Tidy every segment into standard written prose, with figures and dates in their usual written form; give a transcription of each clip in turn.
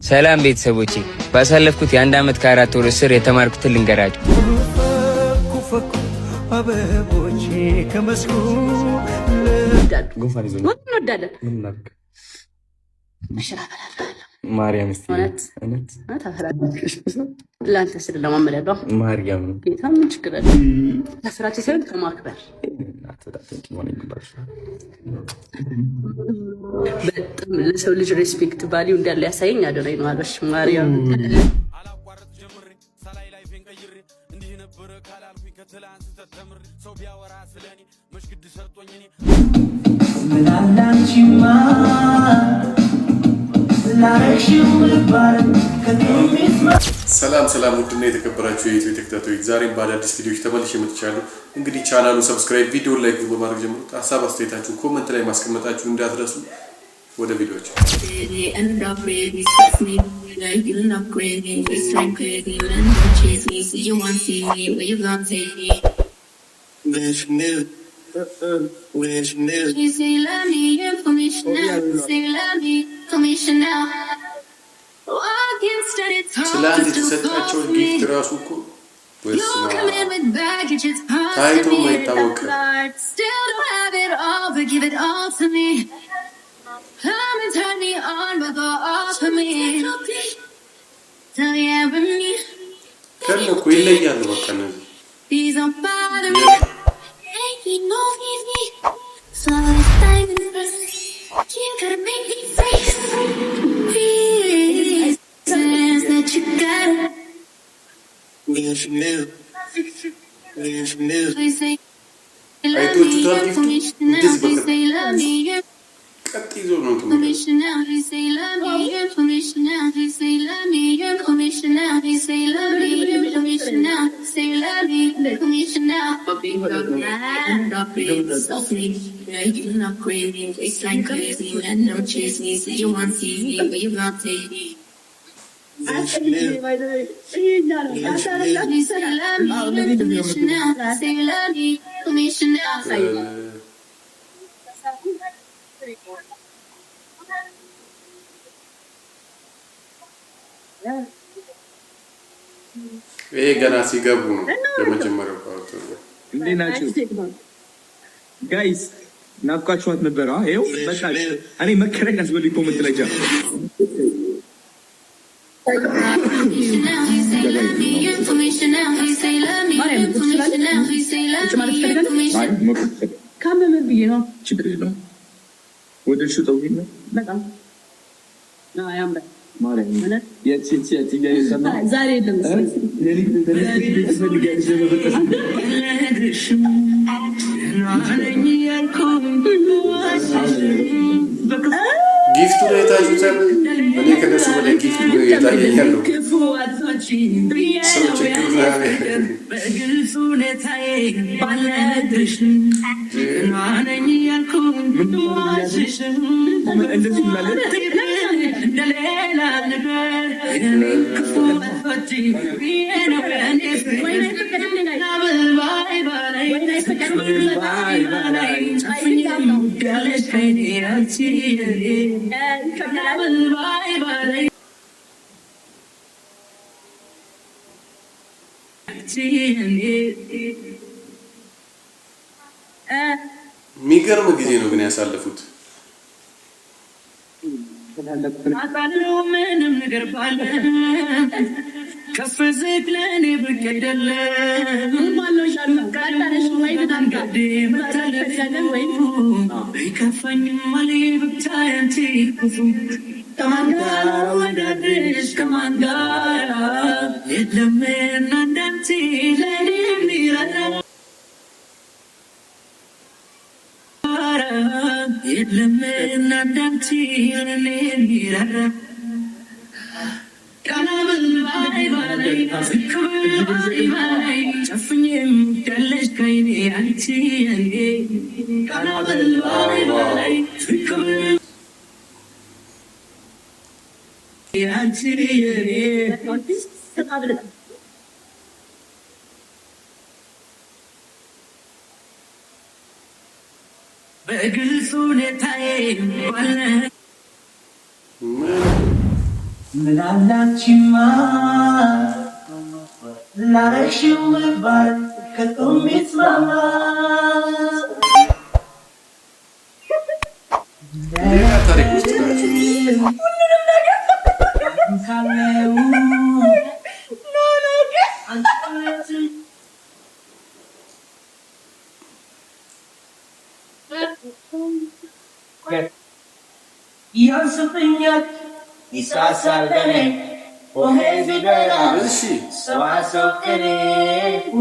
ሰላም ቤተሰቦቼ፣ ባሳለፍኩት የአንድ ዓመት ከአራት ወር እስር የተማርኩትን ልንገራችሁ። አበቦቼ ከመስኩ ማርያም እስቲ ለአንተ ስል ለማመለለው ማርያም ጌታ ምን ችግር አለ? ለስራችን ሲሆን ከማክበር በጣም ለሰው ልጅ ሬስፔክት ቫሊዩ እንዳለ ያሳየኝ አደረኝ ነው አለሽ ማርያም። አላቋረጥ ጀምሬ ሳላይ ላይፌን ቀይሬ እንዲህ ነበር ካላልኩኝ ከትላንት ተተምሬ ሰው ቢያወራ ስለኔ መሽግድ ሰርጦኝ እኔ ምን አላንቺማ ሰላም ሰላም፣ ውድና የተከበራችሁ የዩቲዩብ ተከታታዮች ዛሬም በአዳዲስ ቪዲዮዎች ተመልሼ መጥቻለሁ። እንግዲህ ቻናሉን ሰብስክራይብ፣ ቪዲዮውን ላይክ በማድረግ ጀምሩት። ሀሳብ አስተያየታችሁን ኮሜንት ላይ ማስቀመጣችሁ እንዳትረሱ። ወደ ቪዲዮዎች ስላንት የተሰጣቸው ጊፍት ራሱ እኮ ታይቶ ማይታወቅ ከነ እኮ ይለያሉ። በቃ አይቶቹታል ጊፍቱ እንደዚህ በቃ ቀጥ ይዞ ነው ይሄ ገና ሲገቡ ነው ለመጀመሪያው ፓርት ነው። እንዴት ናችሁ ጋይስ? ናፍቃችኋት ነበር? ይኸው በቃ እኔ መከረኝ አስበልኝ ኮሜንት ላይ ጃ ካመመን ብዬ ነው። ችግር የለውም። ወደ እሱ ጠውኝ ነው በጣም ያምራል። ዛሬ ጊፍቱ ላይ ታጁታል። እኔ ከነሱ በላይ ጊፍቱ ላይ የታየኛለሁ። ሰው ችግር በግልጽ ሁኔታዬ ባለድርሽ ናነኝ ያልኩኝ እንደዚህ እንደሌላ ነገር ክፉ አትፈጪ ነው የሚገርም ጊዜ ነው ግን ያሳለፉት። ምንም ነገር ባለ ከፍ ዝቅ ለእኔ ብቅ አይደለም ይከፋኝም አለ ብታይ አንቺ ክፉ ከማን ጋር ወዳድሽ ከማን ጋር የለምና እንዳንቺ ለእኔ የሚረዳ የለምና እንዳንቺ ለእኔ የሚረዳ ቀናብል ባይ ባላይ ክብር ባይ ባላይ ጨፍኝም ያለሽ ከይኔ አንቺ የኔ ቀናብል ባይ ባላይ ክብር አንቺ የኔ በግልጽ ሁኔታዬ ባለ ምናላችማ ላረሽው መባል ከቆሜት ማማ ታሪክ ውስጥ ናቸው። ያንስብኛል ይሳሳል ለኔ ወሄዚ ገና ሰዋሰው እኔ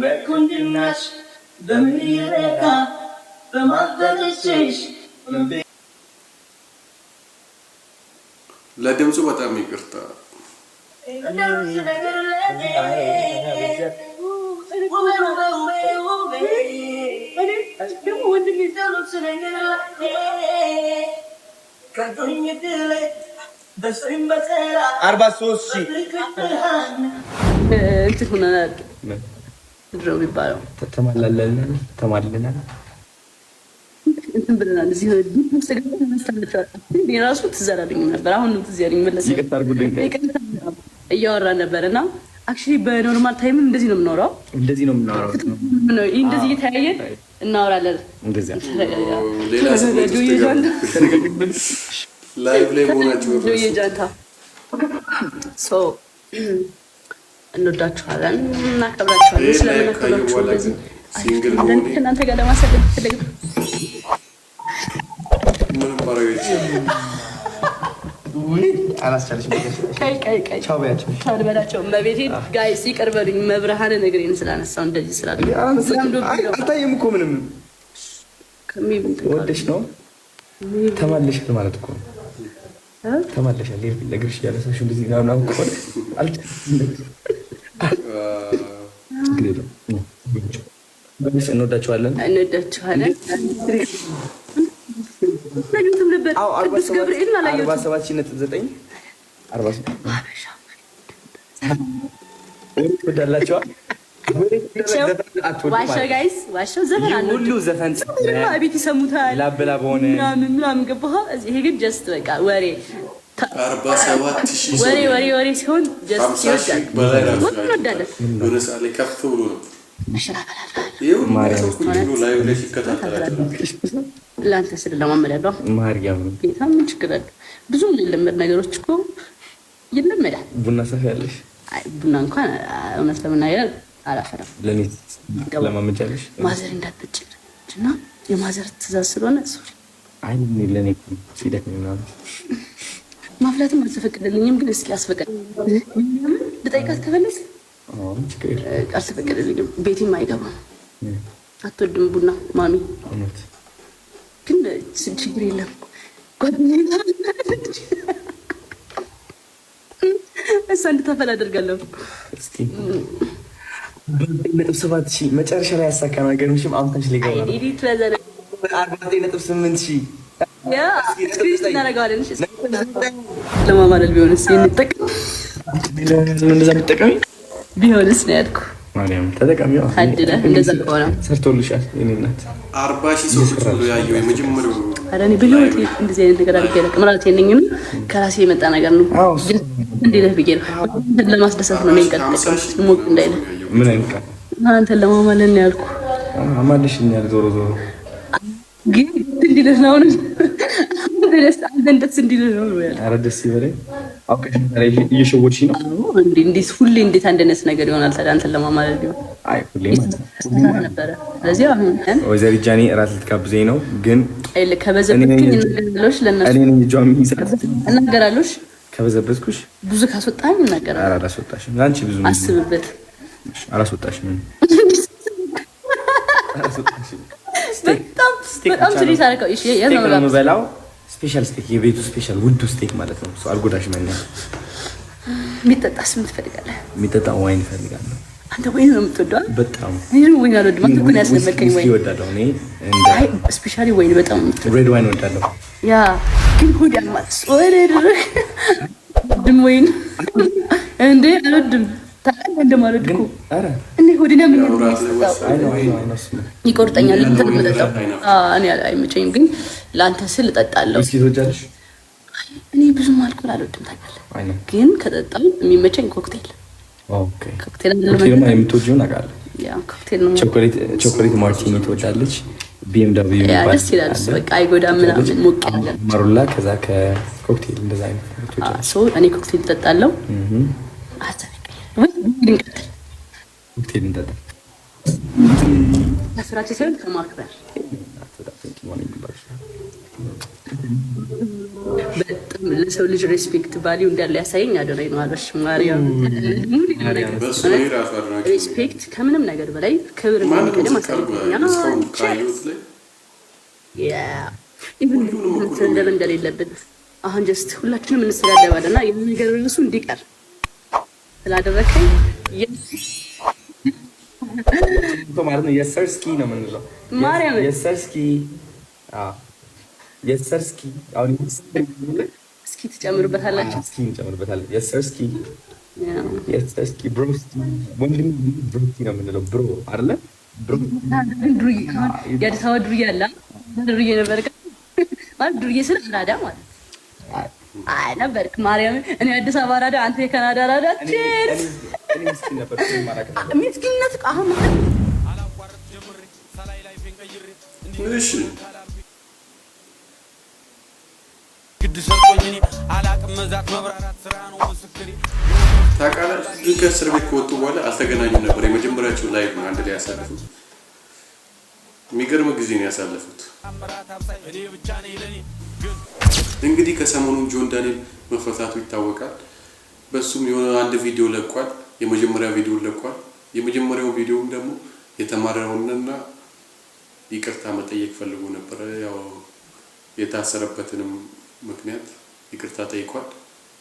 በኩንድናሽ በምን ይረካ በማበለሽሽ ለድምፁ በጣም ይቅርታ። እንትን ሆነናል። ምንድን ነው የሚባለው? ተማልለናል እንትን ብለናል። እዚህ ራሱ ትዝ አላለኝም ነበር። አሁን ነው ትዝ ያለኝ። መለሰ እያወራን ነበር እና አክቹዋሊ በኖርማል ታይም እንደዚህ ነው የምናወራው። እንደዚህ እየተያየን እናወራለን። ላይቭ ላይ መሆናቸው እንወዳችኋለን፣ እናከብራችኋለን። ስለምናከብራችሁ ከእናንተ ጋር ለማሳደግ ፈለግ ምንም ማድረግ አይቻልም። በላቸው መቤቴን ጋይስ ይቅር በሉኝ። መብርሃንን እግሬን ስላነሳው እንደዚህ ስላለ አልታየም እኮ ምንም ወደሽ ነው ተማለሻል ማለት እኮ ተማለሻል። ለግርሽ ያለሰሽ እንደዚህ ነው ነው እኮ እንወዳችኋለን። ነገርም ነበር ቅዱስ ገብርኤል ማለት ነው 47.9 ወዳላችሁ ዋሻ ጋይስ ዋሻው ዘፈን አለ ሁሉ ዘፈን አቤት ይሰሙታል። ላብላ በሆነ ምናምን ገባህ። ይሄ ግን ጀስት በቃ ወሬ 47,000 ወሬ ሲሆን ጀስት ይወዳል። ወዳለ ወረሳ ላይ ከፍ ብሎ ነው ላንተ ስለ ለማመዳለው ማርያም ጌታ ምን ችግር አለ? ብዙ ለመድ ነገሮች እኮ ይለመዳል። ቡና ሰፋ ያለሽ አይ ቡና እንኳን እውነት ለመናገር አላፈራም። ለኔ ለማመጫለሽ ማዘር እንዳትጭና የማዘር ትእዛዝ ስለሆነ ሶሪ አይ ለኔ ሲደክም ነው ማፍላትም አልተፈቀደልኝም። ግን እስኪ አስፈቀደ ልጠይቃት ከፈለስ አልተፈቀደልኝም። ቤቴም አይገባም። አትወድም ቡና ማሚ ግን ችግር የለም። ጓደኛዬ እሷ እንድታፈላ አደርጋለሁ። እስኪ ነጥብ 7,000 መጨረሻ ላይ ያሳካና ገርምሽም አምታሽ ሊገባ ነው። 49.8,000 ያ ስክሪፕት እናደርጋለን። እሺ ለማማለል ቢሆንስ እንጠቀም እንደዛ ብትጠቀሚ ቢሆንስ ነው ያልኩ። ማርያም ተጠቀሚው አድለ እንደዛ ከሆነ ሰርቶልሻል። የኔ እናት 40,000 ሰው ቁጭ ብሎ ያየው የመጀመሪያው አረኔ በህይወቴ እንደዚህ አይነት ነገር አድርጌ አላውቅም። ራሴ የለኝም ከራሴ የመጣ ነገር ነው። እንዴ ለብዬ ነው ለማስደሰት ነው የሚንቀጥቀጥ ሞቅ እንዳይለ ምን አይንካ አንተን ለማማለል ነው ያልኩ። አማልሽኛል ዞሮ ግን እንዲልህ ነው ደስ እንዲልህ ነው ያልኩ። ኧረ ደስ ይበለኝ። አውቀሽ ታዲያ እየሸወድሽኝ ነው እንዴ? ሁሌ እንዴት አንደነስ ነገር ይሆናል ታዲያ አንተን ለማማለል ቢሆን? አይ ሁሌ ማለት ነበረ። ስለዚህ አሁን ወይዘሪት ጃኒ እራት ልትጋብዘኝ ነው። ግን ከበዘበትኩኝ እናገራለሽ ለነሱ እኔ ነኝ ጃሚ ይሳት እናገራለሽ። ከበዘበትኩሽ ብዙ ካስወጣኝ እናገራለሁ። ኧረ አላስወጣሽም። አንቺ ብዙ አስብበት። አላስወጣሽም። በጣም ትሪት አልከው። እሺ የምበላው ስፔሻል ስቴክ የቤቱ ስፔሻል ውዱ ስቴክ ማለት ነው። ሰው አልጎዳሽ ማለት ነው። የሚጠጣስ ምን ትፈልጋለህ? የሚጠጣ ዋይን እፈልጋለሁ። አንተ ወይን ነው የምትወደው? በጣም እኔ ወይን አልወድም። አንተ ግን ያስለመድከኝ ወይን እወዳለሁ። እኔ አይ ስፔሻሊ ወይን በጣም ሬድ ዋይን እወዳለሁ። ያ ግን ሆድ ያማል። ድም ወይን እንዴ አልወድም። ታውቃለህ እንደማልወድ እኮ ኧረ እኔ ሆዴን ያመኛል። ይቆርጠኛል። እንትን የምጠጣው እኔ አይመቸኝም፣ ግን ለአንተ ስል እጠጣለሁ። እስኪ ትወጃለሽ? እኔ ብዙም አልኮል አልወድም ታውቃለህ፣ ግን ከጠጣሁ የሚመቸኝ ኮክቴል። ኦኬ ኮክቴል ነው የምትወጂው? አውቃለሁ። ያ ኮክቴል ነው። ቾኮሌት ማርቲኒ ትወዳለች? BMW ይባላል። ደስ ይላል። በቃ አይጎዳም ምናምን ሞቅ ያለ ማሩላ፣ ከዛ ከኮክቴል እንደዛ አይነት እኔ ኮክቴል እጠጣለሁ። ኮክቴል እንጠጣ መስራች ሲሆን ከማክበር በጣም ለሰው ልጅ ሬስፔክት ቫልዩ እንዳለ ያሳየኝ አደረኝ ነው አለሽ ማርያም። ሬስፔክት ከምንም ነገር በላይ ክብር እንደሚቀድም አሳየኛል። ኢቭን እንደሌለብን አሁን ጀስት ሁላችንም እንሰዳደባለና ይሄ ነገር ራሱ እንዲቀር ስላደረከኝ ማለት ነው። የሰርስኪ ነው የምንለው ማርያም። የሰርስኪ የሰርስኪ አሁን እስኪ ትጨምሩበታላችሁ። እስኪ እንጨምርበታለን። የሰርስኪ ብሮስቲ ወንድም ብሮስቲ ነው የምንለው። ብሮ አይደለ? ብሮ ድሩዬ የአዲስ አበባ ድሩዬ አለ። ድሩዬ ነበር ማለት ድሩዬ ስለ አራዳ ማለት አይ ነበርክ ማርያም። እኔ አዲስ አበባ አራዳ፣ አንተ የካናዳ አራዳ። እኔ ምስኪን ነበር ማለት ነው። ምስኪንነት አሁን አላቋርጥ ጀምሬ ሰላይ ላይ ፈንቀይሬ እሺ ታውቃለህ፣ ግን ከእስር ቤት ከወጡ በኋላ አልተገናኙም ነበር። የመጀመሪያቸው ላይቭ ነው አንድ ላይ ያሳለፉት። የሚገርም ጊዜ ነው ያሳለፉት። እንግዲህ ከሰሞኑን ጆን ዳንኤል መፈታቱ ይታወቃል። በሱም የሆነ አንድ ቪዲዮ ለቋል። የመጀመሪያ ቪዲዮ ለቋል። የመጀመሪያው ቪዲዮም ደግሞ የተማረውንና ይቅርታ መጠየቅ ፈልጎ ነበር። ያው የታሰረበትንም ምክንያት ይቅርታ ጠይቋል።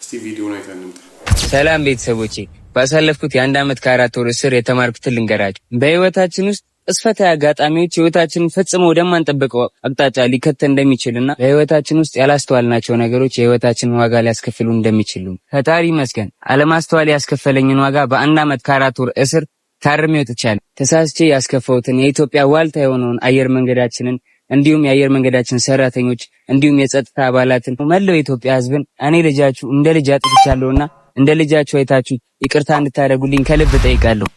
እስቲ ቪዲዮውን አይተን እንምጣ። ሰላም ቤተሰቦቼ፣ ባሳለፍኩት የ1 ዓመት ከ4 ወር እስር የተማርኩትን ልንገራችሁ። በህይወታችን ውስጥ ቅስፈታዊ አጋጣሚዎች ህይወታችንን ፈጽሞ ወደማንጠብቀው አቅጣጫ ሊከተል እንደሚችልና በህይወታችን ውስጥ ያላስተዋልናቸው ነገሮች የህይወታችንን ዋጋ ሊያስከፍሉ እንደሚችሉ ፈጣሪ ይመስገን። አለማስተዋል ያስከፈለኝን ዋጋ በ1 ዓመት ከ4 ወር እስር ታርሜ ወጥቻለሁ። ተሳስቼ ያስከፈውትን የኢትዮጵያ ዋልታ የሆነውን አየር መንገዳችንን እንዲሁም የአየር መንገዳችን ሰራተኞች እንዲሁም የጸጥታ አባላትን መላው የኢትዮጵያ ህዝብን እኔ ልጃችሁ እንደ ልጅ አጥፍቻለሁና እንደ ልጃችሁ አይታችሁ ይቅርታ እንድታደርጉልኝ ከልብ ጠይቃለሁ።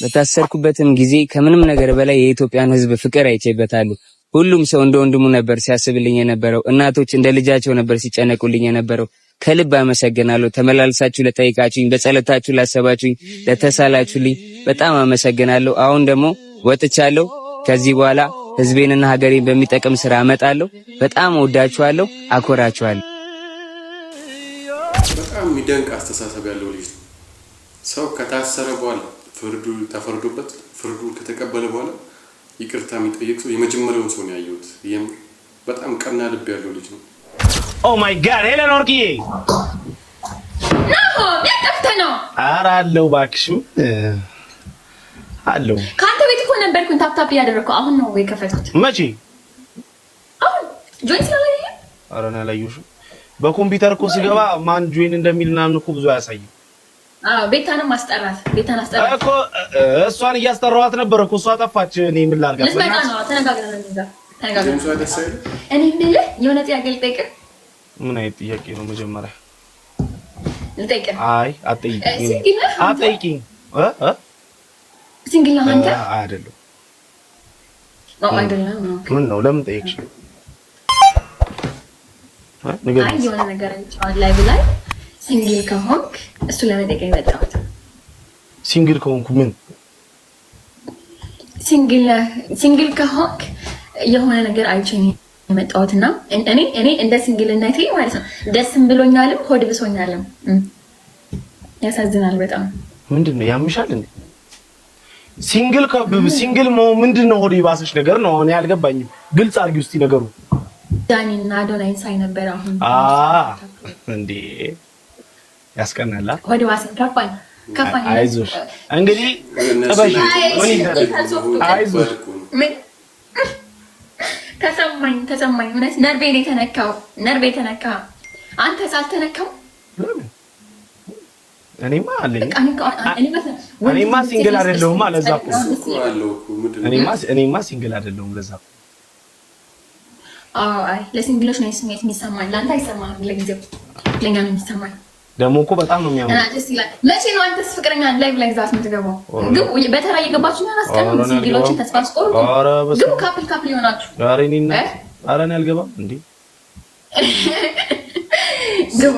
በታሰርኩበትም ጊዜ ከምንም ነገር በላይ የኢትዮጵያን ህዝብ ፍቅር አይቼበታለሁ። ሁሉም ሰው እንደ ወንድሙ ነበር ሲያስብልኝ የነበረው። እናቶች እንደ ልጃቸው ነበር ሲጨነቁልኝ የነበረው። ከልብ አመሰግናለሁ። ተመላልሳችሁ ለጠይቃችሁኝ፣ በጸሎታችሁ ላሰባችሁኝ፣ ለተሳላችሁልኝ በጣም አመሰግናለሁ። አሁን ደግሞ ወጥቻለሁ። ከዚህ በኋላ ህዝቤንና ሀገሬን በሚጠቅም ስራ አመጣለሁ። በጣም ወዳችኋለሁ፣ አኮራችኋለሁ። በጣም የሚደንቅ አስተሳሰብ ያለው ልጅ ነው። ሰው ከታሰረ በኋላ ፍርዱ ተፈርዶበት ፍርዱን ከተቀበለ በኋላ ይቅርታ የሚጠይቅ ሰው የመጀመሪያውን ሰው ነው ያየሁት። ይሄም በጣም ቀና ልብ ያለው ልጅ ነው። ኦ ማይ ጋድ ሄለን ወርቂ ነው ኧረ አለው እባክሽ አለው። ከአንተ ቤት እኮ ነበርኩኝ ታፕታፕ እያደረኩ። አሁን ነው የከፈትኩት። መቼ? አሁን ጆይን ስለሆነ ኧረ ነው ያላየሁሽም። በኮምፒውተር እኮ ስገባ ማን ጆይን እንደሚል ምናምን እኮ ብዙ አያሳይም። ቤታንም አስጠራት እኮ እሷን እያስጠራኋት ነበር እኮ እሷ ጠፋች። እኔ ምን ላድርጋት? ልትመጣ ነው። ተነጋግረን እኔ የምልህ የሆነ ጥያቄ ልጠይቅህ። ምን አይነት ጥያቄ ነው? መጀመሪያ ልጠይቅህ። አይ አትጠይቂኝ። ሲንግል ነህ አንተ? አይደለም። አይደለም። ምን ነው? ለምን ጠየቅሽ? አይ የሆነ ነገር አይቻል ላይ ብላይ ሲንግል ከሆንክ እሱ ለመጠየቅ የመጣሁት። ሲንግል ከሆንኩ ምን? ሲንግል ከሆንክ የሆነ ነገር አይቼኝ የመጣሁትና እኔ እንደ ሲንግልነቴ ማለት ነው ደስም ብሎኛልም ሆድ ብሶኛልም። ያሳዝናል በጣም። ምንድነው ያምሻል እንዴ? ሲንግል ምንድነው ሆድ ይባሰሽ ነገር ነው? እኔ አልገባኝም። ግልጽ አድርጊ እስቲ ነገሩ። ዳኒና አዶናይን ሳይ ነበር አሁን። እንዴ ያስቀናላ። ሆድ ባሰኝ ከፋኝ። አይዞሽ እንግዲህ ጥበሽ ምን ይደረግ? አይዞሽ ምን ተሰማኝ እውነት ነርቤ ተነካው። አንተ ሳልተነካው እኔማ አለኝ። እኔማ ሲንግል አይደለሁም ለዛ እኮ እኔማ ሲንግል አይደለሁም ለዛ። አይ ለሲንግሎች ነው ስሜት የሚሰማኝ። ለአንተ አይሰማህም። ለጊዜው ለኛ ነው የሚሰማኝ። ደግሞ እኮ በጣም ነው የሚያምረው። ደስ ይላል። መቼ ነው አንተስ ፍቅረኛ ላይቭ ላይ ዛት የምትገባው? ግን በተራ እየገባችሁ ነው አስቀምጥ። ሲንግሎችን ተስፋ አስቆርጡ። ግን ካፕል ይሆናችሁ። ኧረ እኔና ኧረ እኔ አልገባም እንዴ ግቡ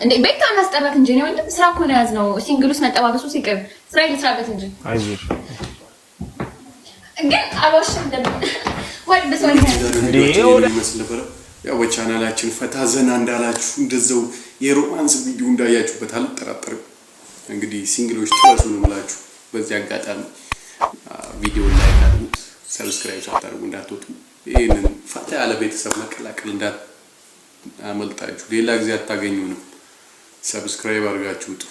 እንዴ ቤታ እናስጠራት እንጂ ነው ወንድም ስራ እኮ ነው ያዝነው። ሲንግሉስ መጠባበሱ ሲቀር ስራ ይልስራበት እንጂ አይዞሽ። ግን አልዋሽም ወደ ሰው እንዴ ያው በቻናላችን ፈታ ዘና እንዳላችሁ እንደዛው የሮማንስ ቪዲዮ እንዳያችሁበት አልጠራጠርም። እንግዲህ ሲንግሎች ተወሱ ነው የምላችሁ። በዚህ አጋጣሚ ቪዲዮ ላይክ አድርጉት፣ ሰብስክራይብ ሳታደርጉ እንዳትወጡ። ይሄንን ፈታ ያለ ቤተሰብ መቀላቀል እንዳትአመልጣችሁ። ሌላ ጊዜ አታገኙንም። ሰብስክራይብ አድርጋችሁ ውጡ።